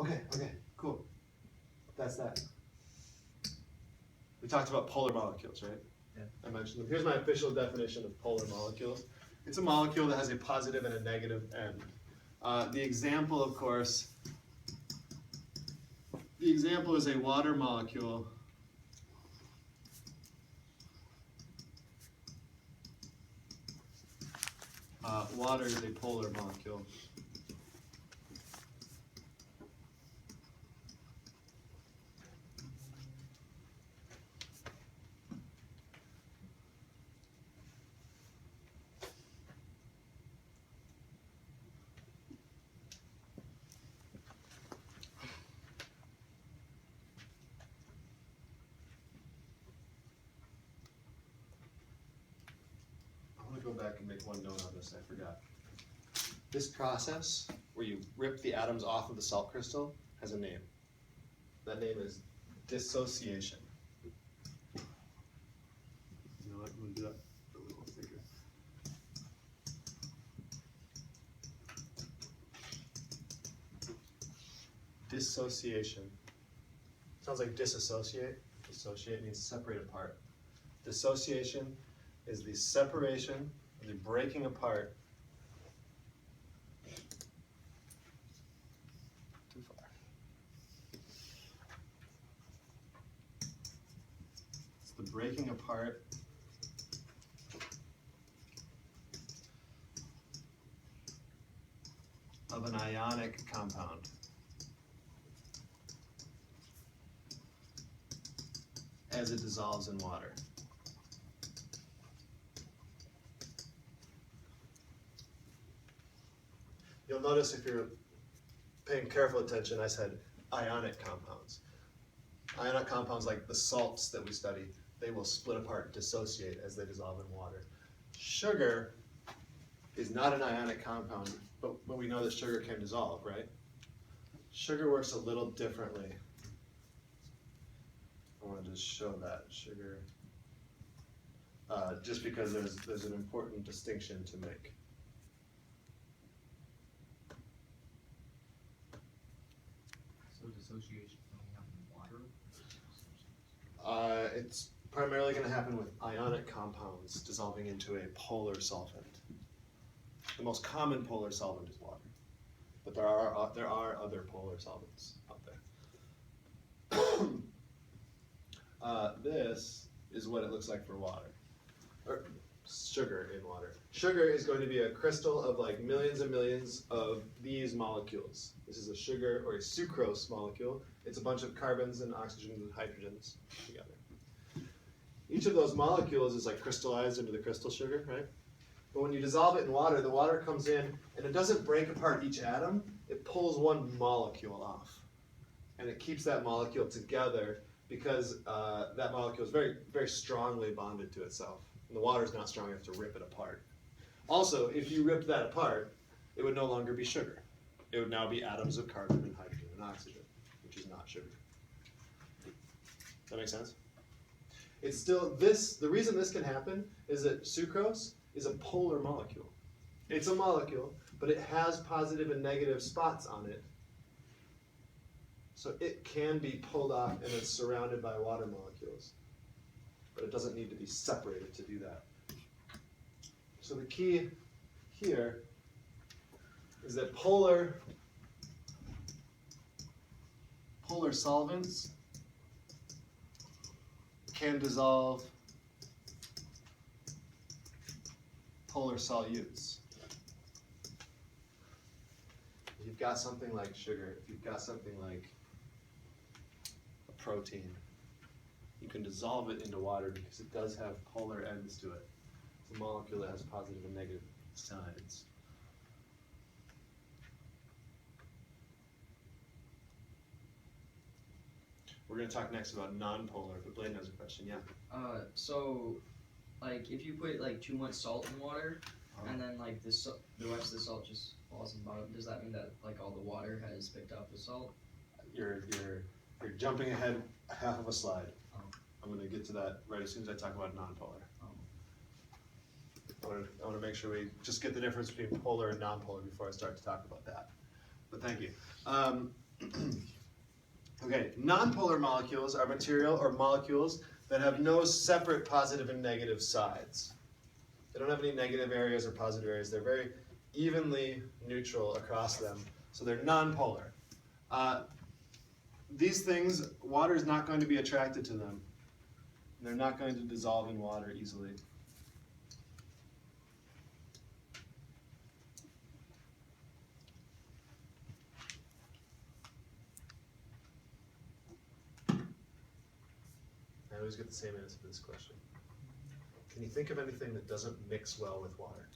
Okay, cool. That's that. We talked about polar molecules, right? Yeah. I mentioned them. Here's my official definition of polar molecules. It's a molecule that has a positive and a negative end. The example, of course, the example is a water molecule. Water is a polar molecule. I'm going to go back and make one note on this, I forgot. This process, where you rip the atoms off of the salt crystal, has a name. That name is dissociation. You know what, I'm going to do that for a little thicker. Dissociation. Sounds like disassociate. Dissociate means separate apart. Dissociation is the separation, or the breaking apart. Too far. It's the breaking apart of an ionic compound. As it dissolves in water. You'll notice if you're paying careful attention, I said ionic compounds. Ionic compounds, like the salts that we study, they will split apart, dissociate as they dissolve in water. Sugar is not an ionic compound, but we know that sugar can dissolve, right? Sugar works a little differently. I want to just show that sugar, just because there's an important distinction to make. So dissociation can happen in water? It's primarily going to happen with ionic compounds dissolving into a polar solvent. The most common polar solvent is water, but there are other polar solvents out there. This is what it looks like for water, or sugar in water. Sugar is going to be a crystal of like millions and millions of these molecules. This is a sugar or a sucrose molecule. It's a bunch of carbons and oxygens and hydrogens together. Each of those molecules is like crystallized into the crystal sugar, right? But when you dissolve it in water, the water comes in and it doesn't break apart each atom, it pulls one molecule off. And it keeps that molecule together because that molecule is very, very strongly bonded to itself. And the water is not strong enough to rip it apart. Also, if you ripped that apart, it would no longer be sugar. It would now be atoms of carbon and hydrogen and oxygen, which is not sugar. Does that make sense? It's still this, the reason this can happen is that sucrose is a polar molecule. It's a molecule, but it has positive and negative spots on it. So it can be pulled off and it's surrounded by water molecules. But it doesn't need to be separated to do that. So the key here is that polar solvents can dissolve polar solutes. If you've got something like sugar, if you've got something like a protein, you can dissolve it into water because it does have polar ends to it. It's a molecule that has positive and negative sides. We're going to talk next about nonpolar, but Blaine has a question. Yeah? So, like, if you put, like, too much salt in water, and then, like, the rest of the salt just falls in the bottom, does that mean that, like, all the water has picked up the salt? You're jumping ahead half of a slide. Oh. I'm going to get to that right as soon as I talk about nonpolar. I want to make sure we just get the difference between polar and nonpolar before I start to talk about that. But thank you. Okay, nonpolar molecules are material or molecules that have no separate positive and negative sides. They don't have any negative areas or positive areas. They're very evenly neutral across them. So they're nonpolar. These things, water is not going to be attracted to them. They're not going to dissolve in water easily. I always get the same answer to this question. Can you think of anything that doesn't mix well with water?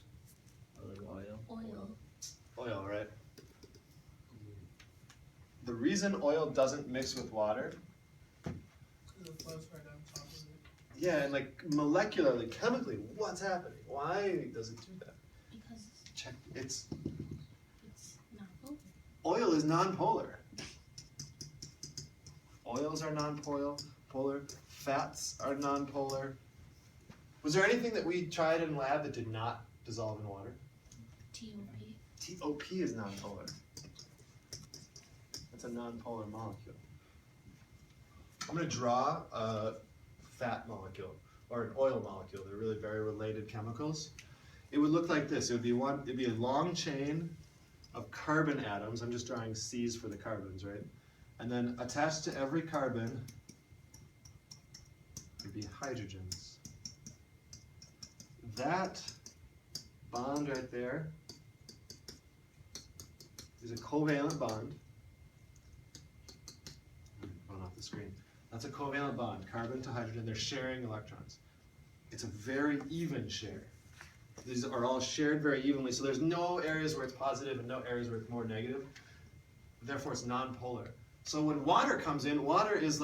Oil. Oil, right? The reason oil doesn't mix with water, It floats right on top of it. yeah, and like molecularly, chemically, what's happening? Why does it do that? Because Check, it's, not polar. oil is nonpolar. Oils are nonpolar, fats are nonpolar. Was there anything that we tried in lab that did not dissolve in water? TOP. TOP is nonpolar. That's a nonpolar molecule. I'm going to draw a fat molecule or an oil molecule. They're really very related chemicals. It would look like this. It'd be a long chain of carbon atoms. I'm just drawing C's for the carbons, right? And then attached to every carbon would be hydrogens. That bond right there is a covalent bond. Going off the screen. That's a covalent bond, carbon to hydrogen. They're sharing electrons. It's a very even share. These are all shared very evenly, so there's no areas where it's positive and no areas where it's more negative. Therefore, it's nonpolar. So when water comes in, water's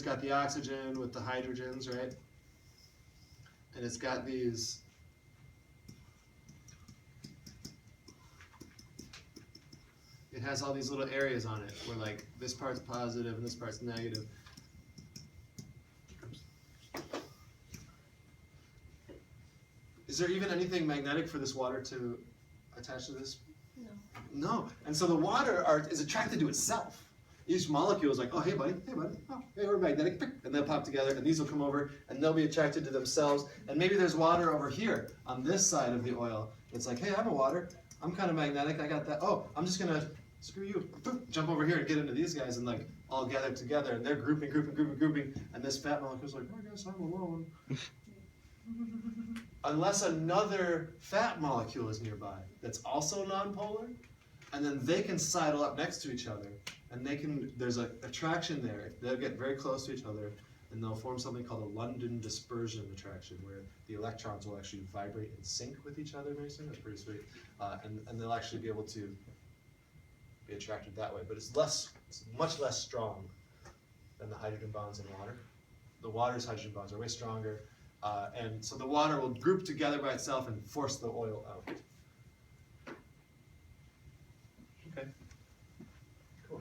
got the oxygen with the hydrogens, right? And it's got these it has all these little areas on it where like this part's positive and this part's negative. Is there even anything magnetic for this water to attach to this? No. No. And so the water is attracted to itself. Each molecule is like, oh, hey, buddy, oh, hey, we're magnetic, and they'll pop together, and these will come over, and they'll be attracted to themselves, and maybe there's water over here on this side of the oil. It's like, hey, I'm a water, I'm kind of magnetic, I got that, oh, I'm just gonna, screw you, jump over here and get into these guys, and like, all gather together, and they're grouping, and this fat molecule's like, oh, I guess I'm alone. Unless another fat molecule is nearby that's also nonpolar, and then they can sidle up next to each other, and there's an attraction there. They'll get very close to each other, and they'll form something called a London dispersion attraction, where the electrons will actually vibrate in sync with each other very soon. That's pretty sweet. And they'll actually be able to be attracted that way. But it's much less strong than the hydrogen bonds in water. The water's hydrogen bonds are way stronger. And so the water will group together by itself and force the oil out. Okay. Cool.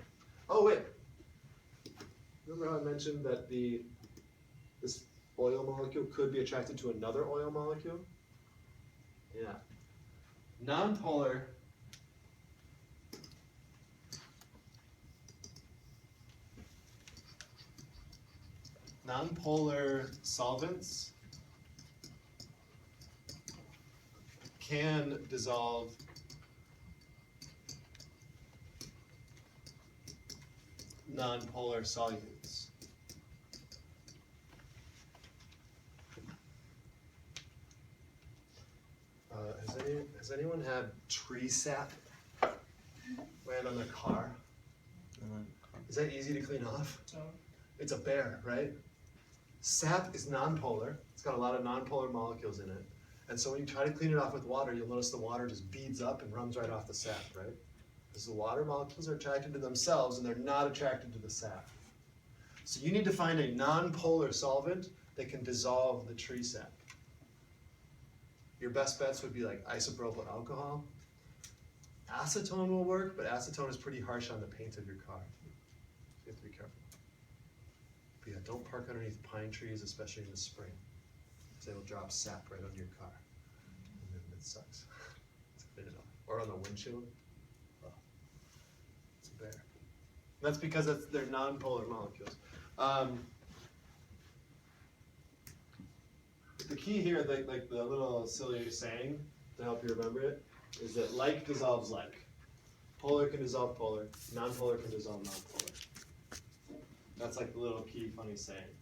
Oh wait. Remember how I mentioned that this oil molecule could be attracted to another oil molecule? Yeah. Nonpolar solvents can dissolve nonpolar solutes. Has anyone had tree sap land on their car? Is that easy to clean off? So, It's a bear, right? Sap is nonpolar. It's got a lot of nonpolar molecules in it. And so when you try to clean it off with water, you'll notice the water just beads up and runs right off the sap, right? Because the water molecules are attracted to themselves and they're not attracted to the sap. So you need to find a nonpolar solvent that can dissolve the tree sap. Your best bets would be like isopropyl alcohol. Acetone will work, but acetone is pretty harsh on the paint of your car. So you have to be careful. But yeah, don't park underneath pine trees, especially in the spring. Because they will drop sap right on your car. And then it sucks. To clean it off. Or on the windshield. Oh. That's because they're non-polar molecules. The key here, like the little silly saying to help you remember it, is that like dissolves like. Polar can dissolve polar, non-polar can dissolve non-polar. That's like the little key funny saying.